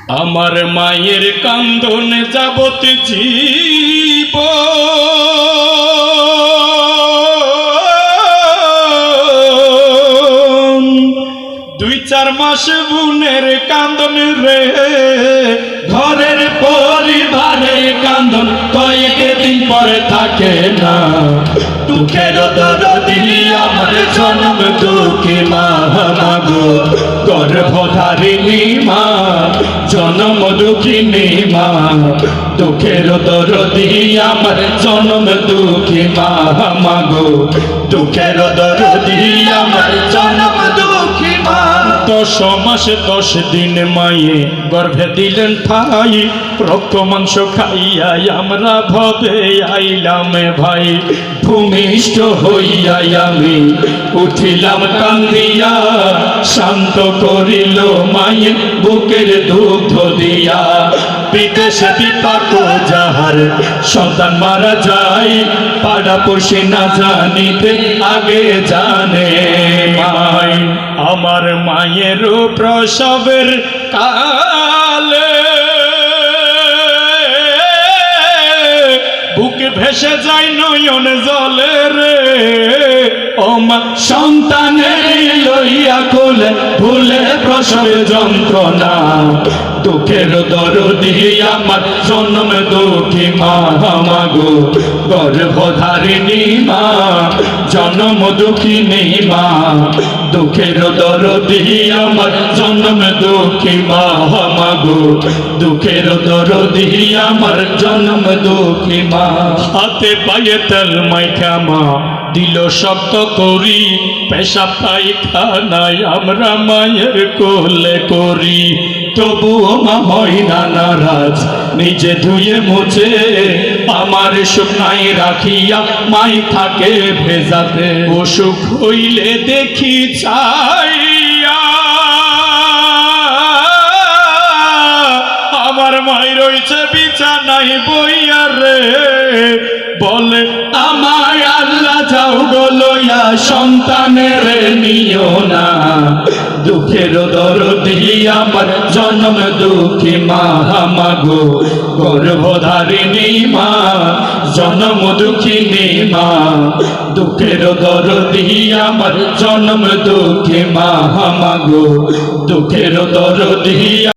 আমার মায়ের কান্দন যাবত জীব দুই চার মাস বুনের কান্দন রে, ঘরের পরিবারের কান্দন কয়েক দিন পরে থাকে না। দুঃখের দরদি আমার জন্ম দুঃখী মা মাগো, গর্ভধারিণী মা জন্ম দুঃখিনী মা। দুঃখের দরদি আমার জন্ম দুঃখী মা মাগো, দুঃখের দরদি আমার জন্ম দুঃখী মা। 10 মাস 10 দিন মায়ে গর্ভে দিলেন ঠাই, রক্ত মাংস খাইয়া আমরা ভবে আইলাম ভাই। ভূমিষ্ঠ হইয়া আমি উঠিলাম কান্দিয়া, শান্ত করিল মায়ের বুকের দুগ্ধ দিয়া। বিদেশে বিপাক যাহার সন্তান মারা যায়, পাড়া পড়শি না জানিতে আগে জানে মাই। আমার মায়ের প্রসবের কালে বুকে ভেসে যায় নয়ন জলে রে, ও মা সন্তানের লইয়া কোলে ভুলে প্রসব যন্ত্রণা। দুঃখের দরদি আমার জন্ম দুঃখী মা মাগো, গর্ভধারিণী মা জন্ম দুঃখিনী মা। দুঃখের দরদি আমার জন্ম দুঃখী মা মাগো, দুঃখের দরদি আমার জন্ম দুঃখী মা। হাতে পায়ে তেল মাইখা মা দিল শক্ত করি, পেশাব পায়খানায় আমরা মায়ের কোলে করি। তবুও মা হয় না নারাজ, নিজে ধুয়ে মুছে আমার শুকনাই রাখিয়া মাই থাকে ভেজাতে। অসুখ হইলে দেখি চাইয়া আমার মাই রয়েছে বিছানায় বইয়া রে, বলে আমায় আল্লাহ যাও গো লইয়া সন্তানের নিও না। দুঃখের দরদি আমার জন্ম দুঃখী মা মাগো, গর্ভধারিণী মা জন্ম দুঃখিনী মা। দুঃখের দরদি আমার জন্ম দুঃখী মা মাগো, দুঃখের দরদি।